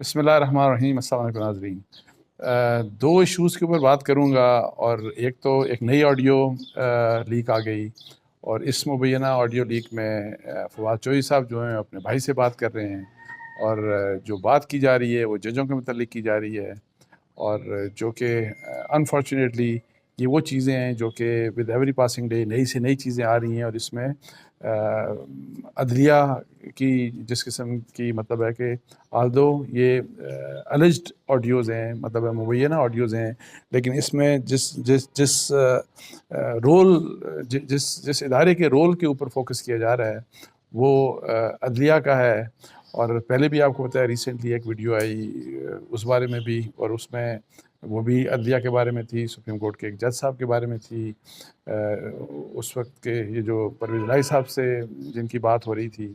بسم اللہ الرحمن الرحیم۔ السلام علیکم ناظرین۔ دو ایشوز کے اوپر بات کروں گا، اور ایک تو ایک نئی آڈیو لیک آ گئی، اور اس مبینہ آڈیو لیک میں فواد چوہدری صاحب جو ہیں اپنے بھائی سے بات کر رہے ہیں، اور جو بات کی جا رہی ہے وہ ججوں کے متعلق کی جا رہی ہے، اور جو کہ انفارچونیٹلی یہ وہ چیزیں ہیں جو کہ ود ایوری پاسنگ ڈے نئی سے نئی چیزیں آ رہی ہیں، اور اس میں عدلیہ کی جس قسم کی مطلب ہے کہ آلدو یہ الجڈ آڈیوز ہیں، مطلب مبینہ آڈیوز ہیں، لیکن اس میں جس رول جس ادارے کے رول کے اوپر فوکس کیا جا رہا ہے وہ عدلیہ کا ہے۔ اور پہلے بھی آپ کو پتہ ہے ریسنٹلی ایک ویڈیو آئی اس بارے میں بھی، اور اس میں وہ بھی عدلیہ کے بارے میں تھی، سپریم کورٹ کے ایک جج صاحب کے بارے میں تھی، اس وقت کے یہ جو پرویز الہی صاحب سے جن کی بات ہو رہی تھی،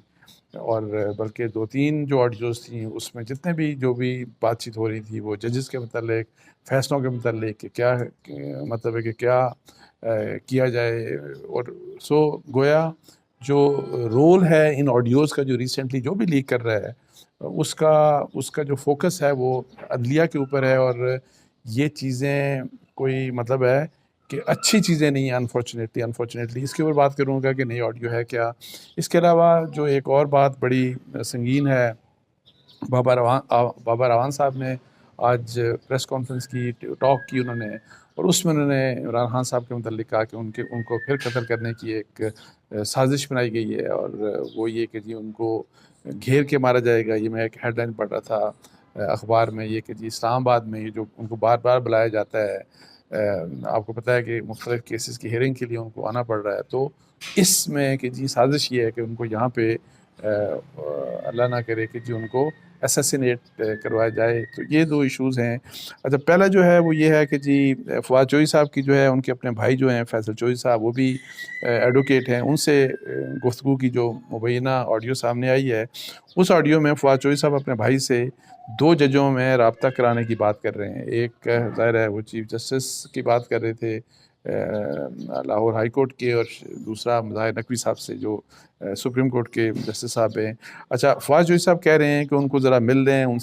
اور بلکہ دو تین جو آڈیوز تھیں اس میں جتنے بھی جو بھی بات چیت ہو رہی تھی وہ ججز کے متعلق، فیصلوں کے متعلق کہ کیا مطلب ہے کہ کیا کیا جائے، اور گویا جو رول ہے ان آڈیوز کا جو ریسنٹلی جو بھی لیک کر رہا ہے اس کا جو فوکس ہے وہ عدلیہ کے اوپر ہے، اور یہ چیزیں کوئی مطلب ہے کہ اچھی چیزیں نہیں ہیں انفارچونیٹلی۔ اس کے اوپر بات کروں گا کہ نئی آڈیو ہے کیا۔ اس کے علاوہ جو ایک اور بات بڑی سنگین ہے، بابا روان صاحب نے آج پریس کانفرنس کی، ٹاک کی انہوں نے، اور اس میں انہوں نے عمران خان صاحب کے متعلق کہا کہ ان کو پھر قتل کرنے کی ایک سازش بنائی گئی ہے، اور وہ یہ کہ جی ان کو گھیر کے مارا جائے گا۔ یہ میں ایک ہیڈ لائن پڑھ رہا تھا اخبار میں، یہ کہ جی اسلام آباد میں یہ جو ان کو بار بار بلایا جاتا ہے، آپ کو پتہ ہے کہ مختلف کیسز کی ہیئرنگ کے لیے ان کو آنا پڑ رہا ہے، تو اس میں کہ جی سازش یہ ہے کہ ان کو یہاں پہ اللہ نہ کرے کہ جی ان کو اسیسینیٹ کروایا جائے۔ تو یہ دو ایشوز ہیں۔ اچھا، پہلا جو ہے وہ یہ ہے کہ جی فواد چوہدری صاحب کی جو ہے ان کے اپنے بھائی جو ہیں فیصل چوہدری صاحب، وہ بھی ایڈوکیٹ ہیں، ان سے گفتگو کی جو مبینہ آڈیو سامنے آئی ہے، اس آڈیو میں فواد چوہدری صاحب اپنے بھائی سے دو ججوں میں رابطہ کرانے کی بات کر رہے ہیں۔ ایک ظاہر ہے وہ چیف جسٹس کی بات کر رہے تھے لاہور ہائی کورٹ کے، اور دوسرا مظاہر نقوی صاحب سے جو سپریم کورٹ کے جسٹس صاحب ہیں۔ اچھا، فواد چوہدری صاحب کہہ رہے ہیں کہ ان کو ذرا مل لیں، ان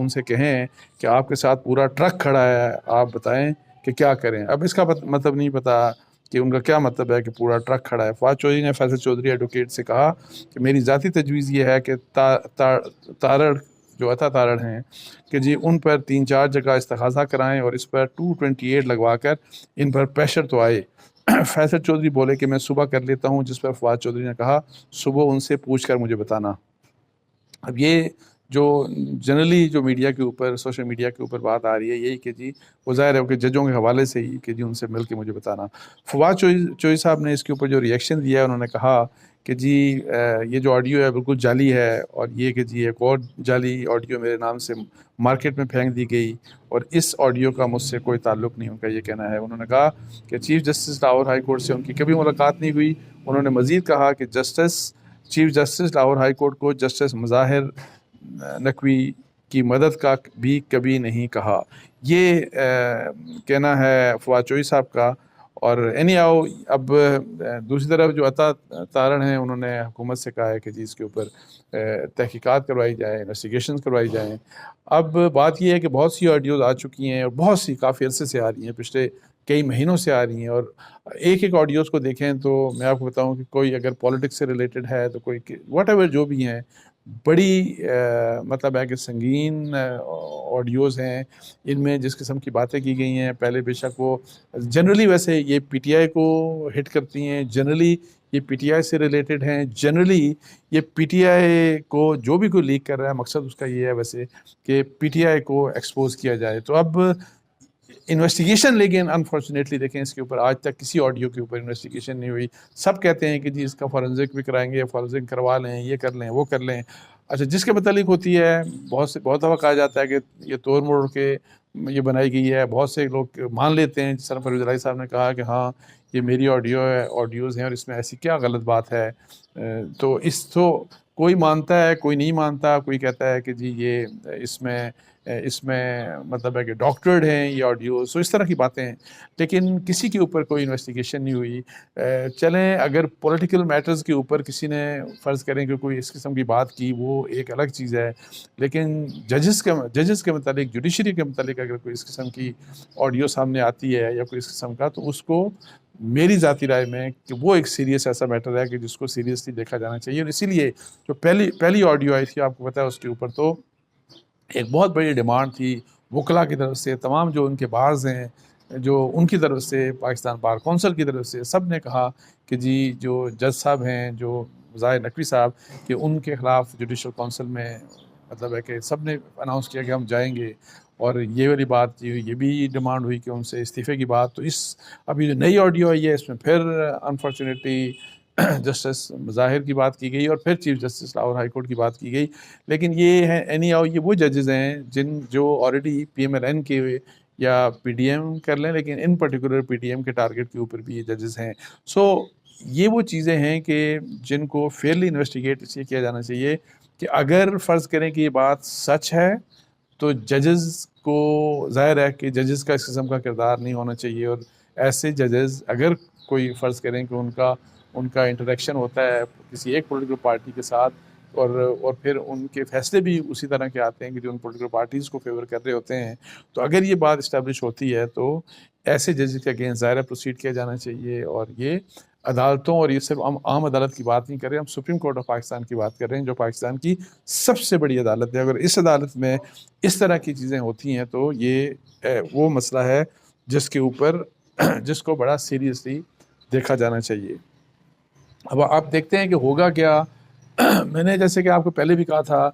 سے کہیں کہ آپ کے ساتھ پورا ٹرک کھڑا ہے، آپ بتائیں کہ کیا کریں۔ اب اس کا مطلب نہیں پتا کہ ان کا کیا مطلب ہے کہ پورا ٹرک کھڑا ہے۔ فواد چوہدری نے فیصل چودھری ایڈوکیٹ سے کہا کہ میری ذاتی تجویز یہ ہے کہ تارڑ جو عطا تارڑ ہیں کہ جی ان پر 3-4 جگہ استغاثہ کرائیں، اور اس پر 228 لگوا کر ان پر پریشر تو آئے۔ فیصل چودھری بولے کہ میں صبح کر لیتا ہوں، جس پر فواد چودھری نے کہا صبح ان سے پوچھ کر مجھے بتانا۔ اب یہ جو جنرلی جو میڈیا کے اوپر، سوشل میڈیا کے اوپر بات آ رہی ہے، یہی کہ جی وہ ظاہر ہے کہ ججوں کے حوالے سے ہی کہ جی ان سے مل کے مجھے بتانا۔ فواد چوہدری صاحب نے اس کے اوپر جو ریئیکشن دیا ہے، انہوں نے کہا کہ جی یہ جو آڈیو ہے بالکل جعلی ہے، اور یہ کہ جی ایک اور جعلی آڈیو میرے نام سے مارکیٹ میں پھینک دی گئی، اور اس آڈیو کا مجھ سے کوئی تعلق نہیں، ان کا یہ کہنا ہے۔ انہوں نے کہا کہ chief justice Lahore high court سے ان کی کبھی ملاقات نہیں ہوئی۔ انہوں نے مزید کہا کہ chief justice Lahore high court کو جسٹس مظاہر نقوی کی مدد کا بھی کبھی نہیں کہا۔ یہ کہنا ہے فواد چوہدری صاحب کا۔ اور اب دوسری طرف جو عطا تارڑ ہیں، انہوں نے حکومت سے کہا ہے کہ جی اس کے اوپر تحقیقات کروائی جائیں، انویسٹیگیشنز کروائی جائیں۔ اب بات یہ ہے کہ بہت سی آڈیوز آ چکی ہیں، اور بہت سی کافی عرصے سے آ رہی ہیں، پچھلے کئی مہینوں سے آ رہی ہیں، اور ایک آڈیوز کو دیکھیں تو میں آپ کو بتاؤں کہ کوئی اگر پالیٹکس سے ریلیٹڈ ہے تو کوئی واٹ ایور جو بھی ہیں، بڑی مطلب ہے کہ سنگین آڈیوز ہیں۔ ان میں جس قسم کی باتیں کی گئی ہیں، پہلے بے شک وہ جنرلی ویسے یہ پی ٹی آئی کو ہٹ کرتی ہیں، جنرلی یہ پی ٹی آئی سے ریلیٹڈ ہیں، جنرلی یہ پی ٹی آئی کو جو بھی کوئی لیک کر رہا ہے مقصد اس کا یہ ہے ویسے کہ پی ٹی آئی کو ایکسپوز کیا جائے۔ تو اب انویسٹیگیشن، لیکن انفارچونیٹلی دیکھیں اس کے اوپر آج تک کسی آڈیو کے اوپر انویسٹیگیشن نہیں ہوئی۔ سب کہتے ہیں کہ جی اس کا فورنزک بھی کرائیں گے، فورنزک کروا لیں، یہ کر لیں، وہ کر لیں۔ اچھا، جس کے متعلق ہوتی ہے بہت دفعہ کہا جاتا ہے کہ یہ توڑ موڑ کے یہ بنائی گئی ہے، بہت سے لوگ مان لیتے ہیں، جس طرح پرویز الہی صاحب نے کہا کہ ہاں یہ میری آڈیوز ہیں اور اس میں ایسی کیا غلط بات ہے. تو کوئی مانتا ہے، کوئی نہیں مانتا، کوئی کہتا ہے کہ جی یہ اس میں مطلب ہے کہ ڈاکٹرڈ ہیں یہ آڈیوز. تو اس طرح کی باتیں ہیں، لیکن کسی کے اوپر کوئی انویسٹیگیشن نہیں ہوئی. چلیں اگر پولیٹیکل میٹرز کے اوپر کسی نے فرض کریں کہ کوئی اس قسم کی بات کی، وہ ایک الگ چیز ہے. لیکن ججز کے متعلق، جوڈیشری کے متعلق اگر کوئی اس قسم کی آڈیو سامنے آتی ہے یا کوئی اس قسم کا، تو اس کو میری ذاتی رائے میں کہ وہ ایک سیریس ایسا میٹر ہے کہ جس کو سیریسلی دیکھا جانا چاہیے. اور اسی لیے جو پہلی آڈیو آئی تھی، آپ کو پتہ ہے، اس کے اوپر تو ایک بہت بڑی ڈیمانڈ تھی وکلا کی طرف سے، تمام جو ان کے بارز ہیں، جو ان کی طرف سے، پاکستان بار کونسل کی طرف سے، سب نے کہا کہ جی جو جج صاحب ہیں، جو ظاہر نقوی صاحب، کہ ان کے خلاف جوڈیشل کونسل میں مطلب ہے کہ سب نے اناؤنس کیا کہ ہم جائیں گے. اور یہ والی بات یہ بھی ڈیمانڈ ہوئی کہ ان سے استعفے کی بات. تو ابھی جو نئی آڈیو آئی ہے، اس میں پھر انفارچونیٹلی جسٹس ظاہر کی بات کی گئی اور پھر chief justice Lahore high court کی بات کی گئی. لیکن یہ ہے یہ وہ ججز ہیں جو already P M L N کے یا پی ڈی ایم کر لیں، لیکن ان پرٹیکولر پی ڈی ایم کے ٹارگٹ کے اوپر بھی یہ ججز ہیں. یہ وہ چیزیں ہیں کہ جن کو فیئرلی انویسٹیگیٹ اس لیے کیا جانا چاہیے کہ اگر فرض کریں کہ یہ بات سچ ہے تو ججز کو ظاہر ہے کہ ججز کا اس قسم کا کردار نہیں ہونا چاہیے. اور ایسے ججز اگر کوئی فرض کریں کہ ان کا انٹریکشن ہوتا ہے کسی ایک پولیٹیکل پارٹی کے ساتھ، اور پھر ان کے فیصلے بھی اسی طرح کے آتے ہیں کہ جو ان پولیٹیکل پارٹیز کو فیور کر رہے ہوتے ہیں، تو اگر یہ بات اسٹیبلش ہوتی ہے تو ایسے ججز کے اگینسٹ ظاہر پروسیڈ کیا جانا چاہیے. اور یہ عدالتوں، اور یہ صرف عام عدالت کی بات نہیں کر رہے، ہم سپریم کورٹ آف پاکستان کی بات کر رہے ہیں، جو پاکستان کی سب سے بڑی عدالت ہے. اگر اس عدالت میں اس طرح کی چیزیں ہوتی ہیں تو یہ وہ مسئلہ ہے جس کو بڑا سیریسلی دیکھا جانا چاہیے. اب آپ دیکھتے ہیں کہ ہوگا کیا. میں نے جیسے کہ آپ کو پہلے بھی کہا تھا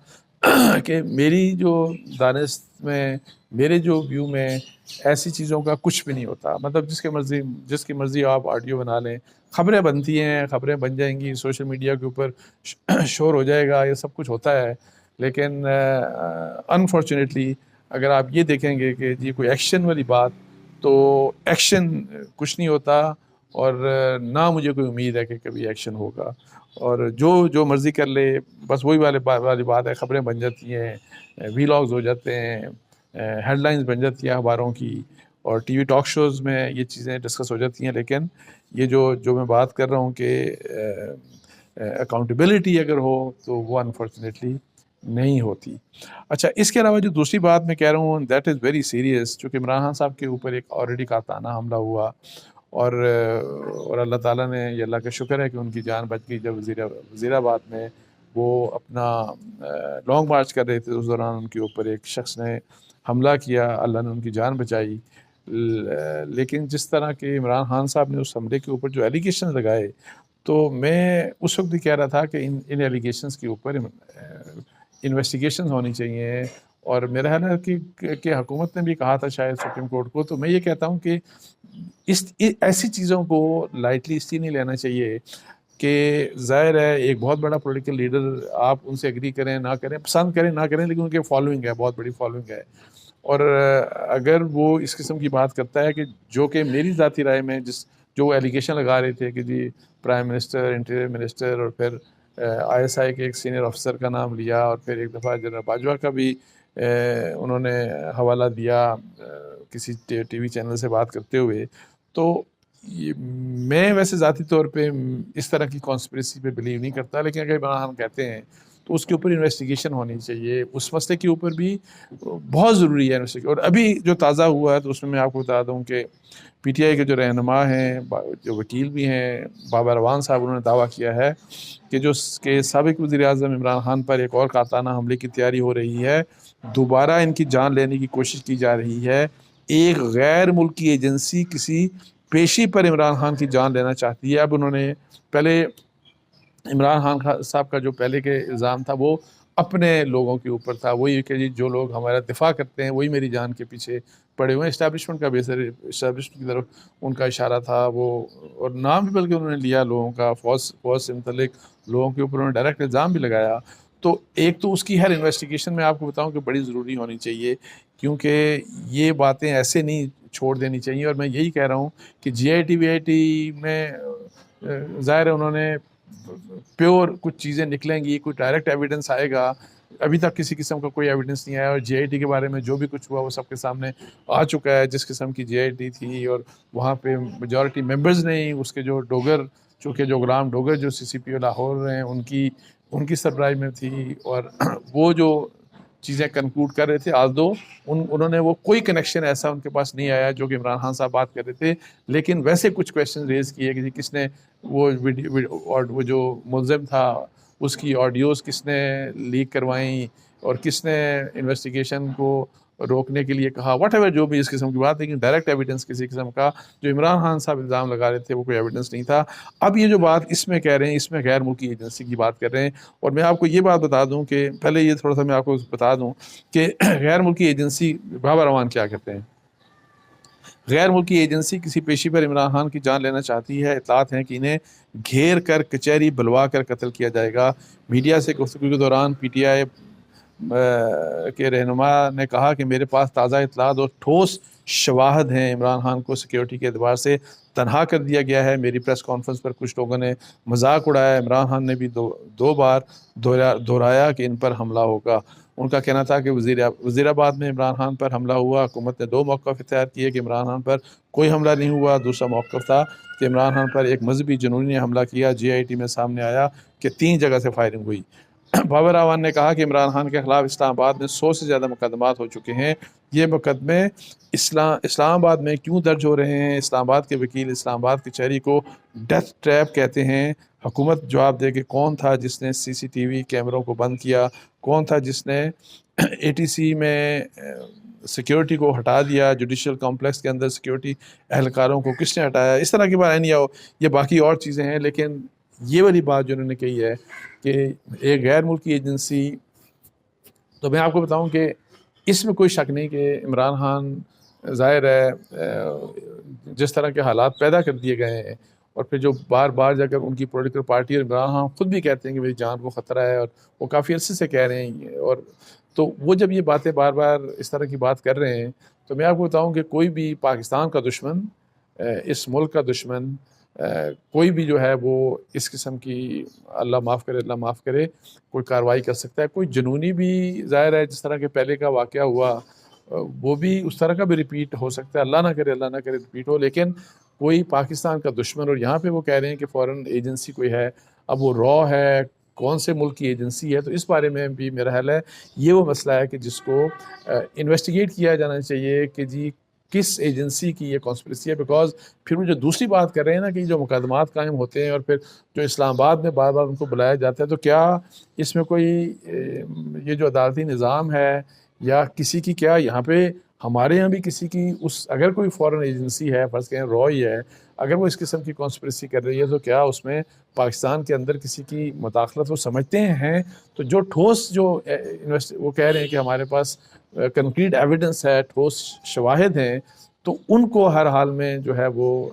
کہ میری جو دانست میں، میرے جو ویو میں ایسی چیزوں کا کچھ بھی نہیں ہوتا. مطلب جس کی مرضی آپ آڈیو بنا لیں، خبریں بنتی ہیں، خبریں بن جائیں گی، سوشل میڈیا کے اوپر شور ہو جائے گا، یہ سب کچھ ہوتا ہے. لیکن انفارچونیٹلی اگر آپ یہ دیکھیں گے کہ یہ کوئی ایکشن والی بات، تو ایکشن کچھ نہیں ہوتا، اور نہ مجھے کوئی امید ہے کہ کبھی ایکشن ہوگا. اور جو مرضی کر لے، بس وہی والی بات ہے، خبریں بن جاتی ہیں، ویلاگز ہو جاتے ہیں، ہیڈ لائنز بن جاتی ہیں اخباروں کی، اور ٹی وی ٹاک شوز میں یہ چیزیں ڈسکس ہو جاتی ہیں. لیکن یہ جو میں بات کر رہا ہوں کہ اکاؤنٹیبلٹی اگر ہو تو وہ انفارچونیٹلی نہیں ہوتی. اچھا، اس کے علاوہ جو دوسری بات میں کہہ رہا ہوں دیٹ از ویری سیریس، چونکہ عمران خان صاحب کے اوپر ایک آلریڈی کاتانہ حملہ ہوا، اور اللہ تعالیٰ نے، یہ اللہ کا شکر ہے کہ ان کی جان بچ گئی. جب وزیر آباد میں وہ اپنا لانگ مارچ کر رہے تھے، اس دوران ان کے اوپر ایک شخص نے حملہ کیا، اللہ نے ان کی جان بچائی. لیکن جس طرح کہ عمران خان صاحب نے اس حملے کے اوپر جو ایلیگیشن لگائے، تو میں اس وقت بھی کہہ رہا تھا کہ ان ایلیگیشنز کے اوپر انویسٹیگیشنز ہونی چاہیے. اور میرا خیال ہے کہ حکومت نے بھی کہا تھا شاید سپریم کورٹ کو. تو میں یہ کہتا ہوں کہ ایسی چیزوں کو لائٹلی اس لیے نہیں لینا چاہیے کہ ظاہر ہے ایک بہت بڑا پولیٹیکل لیڈر، آپ ان سے ایگری کریں نہ کریں، پسند کریں نہ کریں، لیکن ان کے فالوئنگ ہے، بہت بڑی فالوئنگ ہے. اور اگر وہ اس قسم کی بات کرتا ہے کہ جو کہ میری ذاتی رائے میں جو ایلیگیشن لگا رہے تھے کہ g prime minister, interior minister, اور پھر آئی ایس آئی کے ایک سینئر افسر کا نام لیا، اور پھر ایک دفعہ جنرل باجوہ کا بھی انہوں نے حوالہ دیا کسی ٹی وی چینل سے بات کرتے ہوئے. تو میں ویسے ذاتی طور پہ اس طرح کی کانسپریسی پہ بلیو نہیں کرتا، لیکن اگر ہم کہتے ہیں تو اس کے اوپر انویسٹیگیشن ہونی چاہیے. اس مسئلے کے اوپر بھی بہت ضروری ہے انویسٹیگیشن. اور ابھی جو تازہ ہوا ہے تو اس میں آپ کو بتا دوں کہ پی ٹی آئی کے جو رہنما ہیں، جو وکیل بھی ہیں، بابا روان صاحب، انہوں نے دعویٰ کیا ہے کہ سابق وزیر اعظم عمران خان پر ایک اور قاطعانہ حملے کی تیاری ہو رہی ہے، دوبارہ ان کی جان لینے کی کوشش کی جا رہی ہے. ایک غیر ملکی ایجنسی کسی پیشی پر عمران خان کی جان لینا چاہتی ہے. اب انہوں نے پہلے عمران خان صاحب کا جو پہلے کے الزام تھا وہ اپنے لوگوں کے اوپر تھا، وہی کہ جو لوگ ہمارا دفاع کرتے ہیں وہی میری جان کے پیچھے پڑے ہوئے ہیں. اسٹیبلشمنٹ کا اسٹیبلشمنٹ کی طرف ان کا اشارہ تھا وہ، اور نام بھی بلکہ انہوں نے لیا لوگوں کا، فوج سے متعلق لوگوں کے اوپر انہوں نے ڈائریکٹ الزام بھی لگایا. تو ایک تو اس کی ہر انویسٹیگیشن میں آپ کو بتاؤں کہ بڑی ضروری ہونی چاہیے، کیونکہ یہ باتیں ایسے نہیں چھوڑ دینی چاہیے. اور میں یہی کہہ رہا ہوں کہ جی I T V I T میں ظاہر ہے انہوں نے پیور کچھ چیزیں نکلیں گی، کوئی ڈائریکٹ ایویڈنس آئے گا. ابھی تک کسی قسم کا کوئی ایویڈنس نہیں آیا، اور جی آئی ٹی کے بارے میں جو بھی کچھ ہوا وہ سب کے سامنے آ چکا ہے. جس قسم کی جی آئی ٹی تھی، اور وہاں پہ میجورٹی ممبرز نہیں، اس کے جو ڈوگر، چونکہ جو غلام ڈوگر جو سی سی پی او لاہور ہیں ان کی سربراہی میں تھی، اور وہ جو چیزیں کنکلوڈ کر رہے تھے، آلدو انہوں نے وہ کوئی کنیکشن ایسا ان کے پاس نہیں آیا جو کہ عمران خان صاحب بات کر رہے تھے. لیکن ویسے کچھ کویشچن ریز کیے کہ کس نے وہ جو ملزم تھا اس کی آڈیوز کس نے لیک کروائیں، اور کس نے انویسٹیگیشن کو روکنے کے لیے کہا، واٹ ایور جو بھی اس قسم کی بات. لیکن ڈائریکٹ ایویڈنس کسی قسم کا جو عمران خان صاحب الزام لگا رہے تھے وہ کوئی ایویڈنس نہیں تھا. اب یہ جو بات اس میں کہہ رہے ہیں، اس میں غیر ملکی ایجنسی کی بات کر رہے ہیں. اور میں آپ کو یہ بات بتا دوں کہ پہلے یہ تھوڑا سا میں آپ کو بتا دوں کہ غیر ملکی ایجنسی بابا روان کیا کہتے ہیں. غیر ملکی ایجنسی کسی پیشی پر عمران خان کی جان لینا چاہتی ہے. اطلاعات ہیں کہ انہیں گھیر کر کچہری بلوا کر قتل کیا جائے گا. میڈیا سے گفتگو کے دوران پی ٹی آئی کے رہنما نے کہا کہ میرے پاس تازہ اطلاعات اور ٹھوس شواہد ہیں. عمران خان کو سیکیورٹی کے اعتبار سے تنہا کر دیا گیا ہے. میری پریس کانفرنس پر کچھ لوگوں نے مذاق اڑایا. عمران خان نے بھی دو بار دہرایا کہ ان پر حملہ ہوگا. ان کا کہنا تھا کہ وزیر آباد میں عمران خان پر حملہ ہوا. حکومت نے 2 موقف اختیار کیے کہ عمران خان پر کوئی حملہ نہیں ہوا. دوسرا موقف تھا کہ عمران خان پر ایک مذہبی جنونی نے حملہ کیا. جی آئی ٹی میں سامنے آیا کہ 3 جگہ سے فائرنگ ہوئی. بابر راون نے کہا کہ عمران خان کے خلاف اسلام آباد میں 100 سے زیادہ مقدمات ہو چکے ہیں. یہ مقدمے اسلام آباد میں کیوں درج ہو رہے ہیں؟ اسلام آباد کے وکیل اسلام آباد کچہری کو ڈیتھ ٹریپ کہتے ہیں. حکومت جواب دے کہ کون تھا جس نے سی سی ٹی وی کیمروں کو بند کیا، کون تھا جس نے اے ٹی سی میں سیکیورٹی کو ہٹا دیا، جوڈیشل کمپلیکس کے اندر سیکیورٹی اہلکاروں کو کس نے ہٹایا. اس طرح کی بات نہیں آؤ، یہ باقی اور چیزیں ہیں. لیکن یہ والی بات جو انہوں نے کہی ہے کہ ایک غیر ملکی ایجنسی، تو میں آپ کو بتاؤں کہ اس میں کوئی شک نہیں کہ عمران خان ظاہر ہے جس طرح کے حالات پیدا کر دیے گئے ہیں، اور پھر جو بار بار جا کر ان کی پولیٹیکل پارٹی اور عمران خان خود بھی کہتے ہیں کہ میری جان کو خطرہ ہے، اور وہ کافی عرصے سے کہہ رہے ہیں. اور تو وہ جب یہ باتیں بار بار اس طرح کی بات کر رہے ہیں، تو میں آپ کو بتاؤں کہ کوئی بھی پاکستان کا دشمن، اس ملک کا دشمن، کوئی بھی جو ہے وہ اس قسم کی، اللہ معاف کرے، کوئی کارروائی کر سکتا ہے. کوئی جنونی بھی ظاہر ہے جس طرح کے پہلے کا واقعہ ہوا وہ بھی اس طرح کا بھی ریپیٹ ہو سکتا ہے. اللہ نہ کرے ریپیٹ ہو. لیکن کوئی پاکستان کا دشمن، اور یہاں پہ وہ کہہ رہے ہیں کہ فورن ایجنسی کوئی ہے. اب وہ را ہے، کون سے ملک کی ایجنسی ہے، تو اس بارے میں بھی میرا خیال ہے یہ وہ مسئلہ ہے کہ جس کو انویسٹیگیٹ کیا جانا چاہیے کہ جی کس ایجنسی کی یہ کانسپریسی ہے. بیکاز پھر وہ جو دوسری بات کر رہے ہیں نا کہ جو مقدمات قائم ہوتے ہیں اور پھر جو اسلام آباد میں بار بار ان کو بلایا جاتا ہے، تو کیا اس میں کوئی یہ جو عدالتی نظام ہے یا کسی کی، کیا یہاں پہ ہمارے یہاں بھی کسی کی اگر کوئی فورن ایجنسی ہے، فرض کریں را ہی ہے، اگر وہ اس قسم کی کانسپریسی کر رہی ہے، تو کیا اس میں پاکستان کے اندر کسی کی مداخلت وہ سمجھتے ہیں؟ تو جو ٹھوس جو وہ کہہ رہے ہیں کہ ہمارے پاس کنکریٹ ایویڈنس ہے، ٹھوس شواہد ہیں، تو ان کو ہر حال میں جو ہے وہ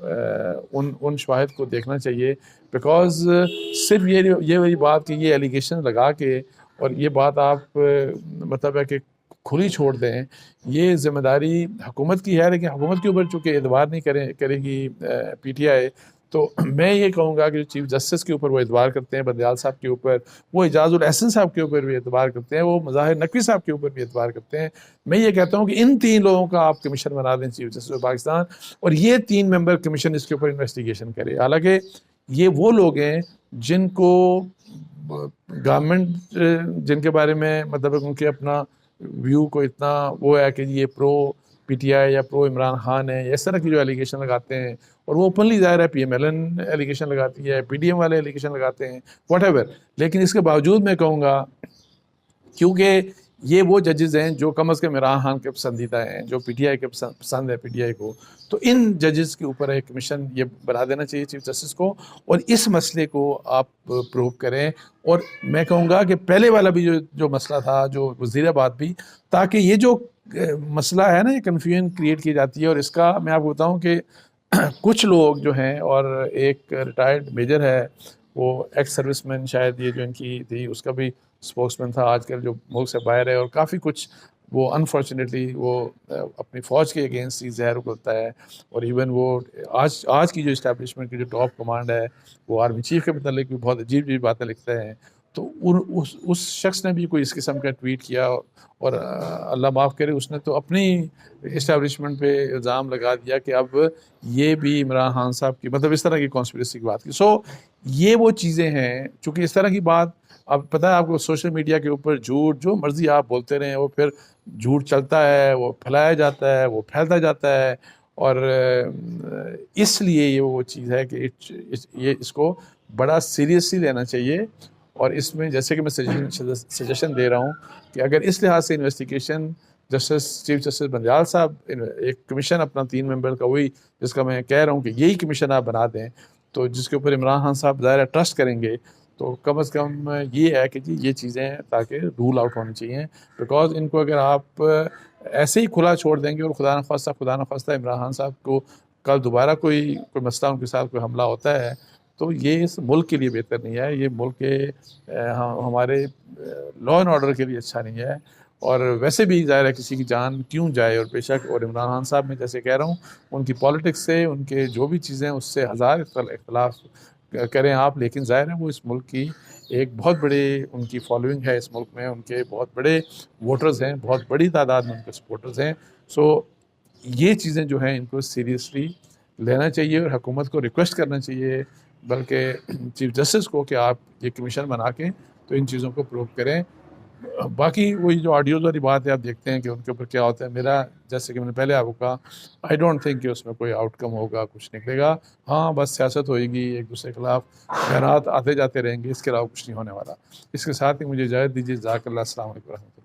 ان شواہد کو دیکھنا چاہیے. بیکاز صرف یہ والی بات کہ یہ ایلیگیشن لگا کے اور یہ بات آپ مطلب ہے کہ کھلی چھوڑ دیں، یہ ذمہ داری حکومت کی ہے. لیکن حکومت کے اوپر چونکہ اعتبار نہیں کرے گی پی ٹی آئی، تو میں یہ کہوں گا کہ چیف جسٹس کے اوپر وہ اعتبار کرتے ہیں، بندیال صاحب کے اوپر، وہ اعجاز الاحسن صاحب کے اوپر بھی اعتبار کرتے ہیں، وہ مظاہر نقوی صاحب کے اوپر بھی اعتبار کرتے ہیں. میں یہ کہتا ہوں کہ ان 3 لوگوں کا آپ کمیشن بنا دیں چیف جسٹس آف پاکستان، اور یہ 3 ممبر کمیشن اس کے اوپر انویسٹیگیشن کرے. حالانکہ یہ وہ لوگ ہیں جن کو گورنمنٹ، جن کے بارے میں مطلب ان کے اپنا ویو کو اتنا وہ ہے کہ یہ پرو پی ٹی آئی یا پرو عمران خان ہے، اس طرح کی جو ایلیگیشن لگاتے ہیں، اور وہ اوپنلی ظاہر ہے P M L N allegation لگاتی ہے، پی ڈی ایم والے ایلیگیشن لگاتے ہیں، واٹ ایور. لیکن اس کے باوجود میں کہوں گا کیونکہ یہ وہ ججز ہیں جو کم از کم عمران خان کے پسندیدہ ہیں، جو پی ٹی آئی کے پسند ہے پی ٹی آئی کو، تو ان ججز کے اوپر ایک کمیشن یہ بنا دینا چاہیے چیف جسٹس کو، اور اس مسئلے کو آپ پروو کریں. اور میں کہوں گا کہ پہلے والا بھی جو مسئلہ تھا، جو وزیر آباد بھی، تاکہ یہ جو مسئلہ ہے نا، یہ کنفیوژن کریٹ کی جاتی ہے. اور اس کا میں آپ کو بتاؤں کہ کچھ لوگ جو ہیں، اور ایک ریٹائرڈ میجر ہے، وہ ایکس سروس مین شاید، یہ جو ان کی تھی، اس کا بھی اسپوکس مین تھا، آج کل جو ملک سے باہر ہے، اور کافی کچھ وہ انفارچونیٹلی وہ اپنی فوج کے اگینسٹ ہی زہر اگلتا ہے. اور ایون وہ آج کی جو اسٹیبلشمنٹ کی جو ٹاپ کمانڈ ہے وہ آرمی چیف کے متعلق بھی بہت عجیب عجیب باتیں لکھتے ہیں. تو اس شخص نے بھی کوئی اس قسم کا ٹویٹ کیا، اور اللہ معاف کرے اس نے تو اپنی اسٹیبلشمنٹ پہ الزام لگا دیا کہ اب یہ بھی عمران خان صاحب کی مطلب اس طرح کی کانسپریسی کی بات کی. سو یہ وہ چیزیں ہیں چونکہ اس طرح کی بات اب پتہ ہے آپ کو، سوشل میڈیا کے اوپر جھوٹ جو مرضی آپ بولتے رہیں، وہ پھر جھوٹ چلتا ہے، وہ پھیلایا جاتا ہے، وہ پھیلتا جاتا ہے. اور اس لیے یہ وہ چیز ہے کہ یہ اس کو بڑا سیریسلی لینا چاہیے. اور اس میں جیسے کہ میں سجیشن دے رہا ہوں کہ اگر اس لحاظ سے انویسٹیگیشن چیف جسٹس بندیال صاحب ایک کمیشن اپنا 3 ممبر کا، وہی جس کا میں کہہ رہا ہوں کہ یہی کمیشن آپ بنا دیں، تو جس کے اوپر عمران خان صاحب ظاہر ٹرسٹ کریں گے، تو کم از کم یہ ہے کہ جی یہ چیزیں تاکہ رول آؤٹ ہونی چاہیے. بیکاز ان کو اگر آپ ایسے ہی کھلا چھوڑ دیں گے اور خدا نخواستہ عمران خان صاحب کو کل دوبارہ کوئی مسئلہ ان کے ساتھ کوئی حملہ ہوتا ہے، تو یہ اس ملک کے لیے بہتر نہیں ہے، یہ ملک کے ہمارے لا اینڈ آرڈر کے لیے اچھا نہیں ہے. اور ویسے بھی ظاہر ہے کسی کی جان کیوں جائے، اور بے شک اور عمران خان صاحب میں جیسے کہہ رہا ہوں ان کی پالیٹکس سے، ان کے جو بھی چیزیں اس سے ہزار اختلاف کریں آپ، لیکن ظاہر ہے وہ اس ملک کی ایک بہت بڑی ان کی فالوئنگ ہے، اس ملک میں ان کے بہت بڑے ووٹرز ہیں، بہت بڑی تعداد میں ان کے سپورٹرز ہیں. سو یہ چیزیں جو ہیں ان کو سیریسلی لینا چاہیے، اور حکومت کو ریکویسٹ کرنا چاہیے بلکہ چیف جسٹس کو کہ آپ یہ کمیشن بنا کے تو ان چیزوں کو پروو کریں. باقی وہی جو آڈیوز والی بات ہے آپ دیکھتے ہیں کہ ان کے اوپر کیا ہوتا ہے. میرا جیسے کہ میں نے پہلے آپ کو کہا، آئی ڈونٹ تھنک کہ اس میں کوئی آؤٹ کم ہوگا، کچھ نکلے گا. ہاں بس سیاست ہوئے گی، ایک دوسرے کے خلاف بیانات آتے جاتے رہیں گے، اس کے علاوہ کچھ نہیں ہونے والا. اس کے ساتھ ہی مجھے اجازت دیجیے. جزاک اللہ. السلام علیکم.